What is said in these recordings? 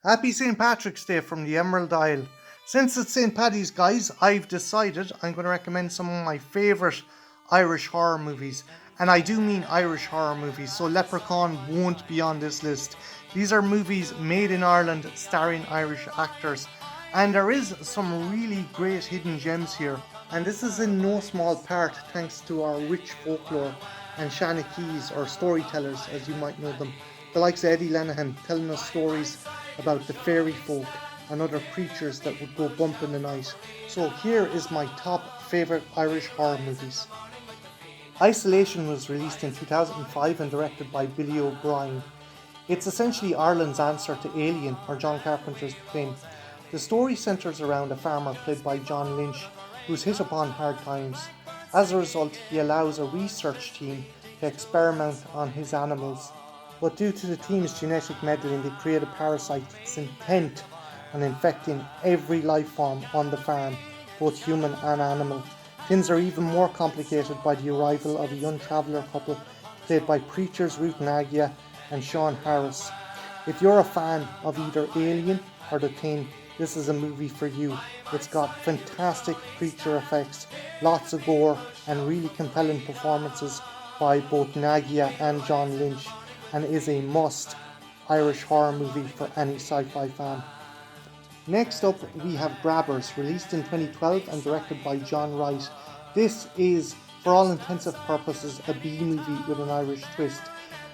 Happy St. Patrick's Day from the Emerald Isle. Since it's St. Paddy's, guys, I've decided I'm going to recommend some of my favourite Irish horror movies. And I do mean Irish horror movies, so Leprechaun won't be on this list. These are movies made in Ireland starring Irish actors. And there is some really great hidden gems here. And this is in no small part thanks to our rich folklore and Keys, or storytellers as you might know them. The likes of Eddie Lenihan telling us stories about the fairy folk and other creatures that would go bump in the night. So here is my top favourite Irish horror movies. Isolation was released in 2005 and directed by Billy O'Brien. It's essentially Ireland's answer to Alien, or John Carpenter's Plane. The story centres around a farmer played by John Lynch, who's hit upon hard times. As a result, he allows a research team to experiment on his animals. But due to the team's genetic meddling, they create a parasite that's intent on infecting every life form on the farm, both human and animal. Things are even more complicated by the arrival of a young traveller couple played by preachers Ruth Nagia and Sean Harris. If you're a fan of either Alien or The Thing, this is a movie for you. It's got fantastic creature effects, lots of gore, and really compelling performances by both Nagia and John Lynch, and is a must Irish horror movie for any sci-fi fan. Next up, we have Grabbers, released in 2012 and directed by John Wright. This is, for all intensive purposes, a B-movie with an Irish twist.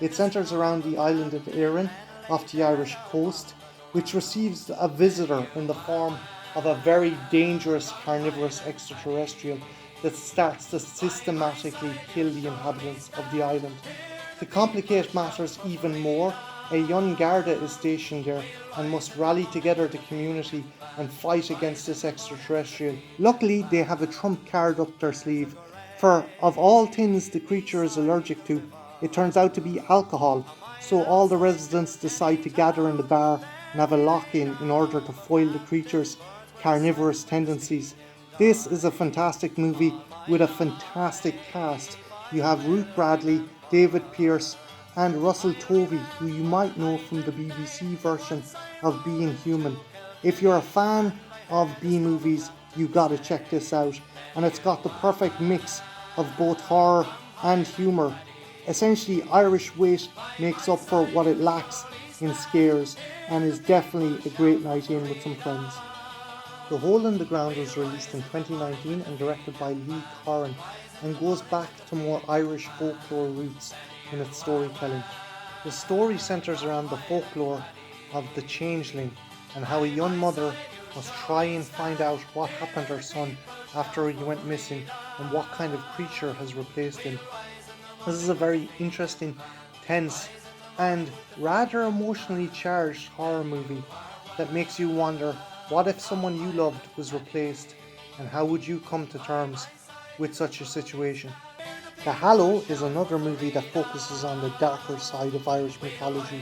It centres around the island of Erin off the Irish coast, which receives a visitor in the form of a very dangerous carnivorous extraterrestrial that starts to systematically kill the inhabitants of the island. To complicate matters even more, a young Garda is stationed there and must rally together the community and fight against this extraterrestrial. Luckily, they have a trump card up their sleeve, for of all things the creature is allergic to, it turns out to be alcohol, so all the residents decide to gather in the bar and have a lock-in in order to foil the creature's carnivorous tendencies. This is a fantastic movie with a fantastic cast. You have Ruth Bradley, David Pearce, and Russell Tovey, who you might know from the BBC version of Being Human. If you're a fan of B-movies, you gotta check this out. And it's got the perfect mix of both horror and humour. Essentially, Irish wit makes up for what it lacks in scares, and is definitely a great night in with some friends. The Hole in the Ground was released in 2019 and directed by Lee Corran, and goes back to more Irish folklore roots in its storytelling. The story centres around the folklore of the changeling and how a young mother must try and find out what happened to her son after he went missing and what kind of creature has replaced him. This is a very interesting, tense, and rather emotionally charged horror movie that makes you wonder, what if someone you loved was replaced, and how would you come to terms with such a situation? The Hallo is another movie that focuses on the darker side of Irish mythology.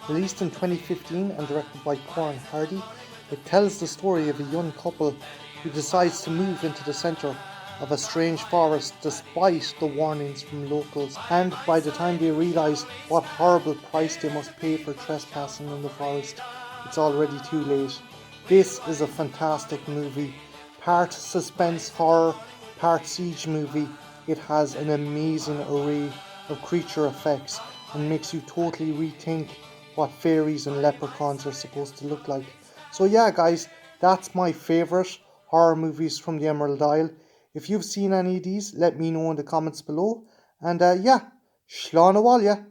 Released in 2015 and directed by Corran Hardy, it tells the story of a young couple who decides to move into the centre of a strange forest despite the warnings from locals, and by the time they realise what horrible price they must pay for trespassing in the forest, it's already too late. This is a fantastic movie, part suspense horror, part siege movie. It has an amazing array of creature effects and makes you totally rethink what fairies and leprechauns are supposed to look like. So yeah guys, that's my favourite horror movies from the Emerald Isle. If you've seen any of these, let me know in the comments below. And yeah, Slán a bhaile.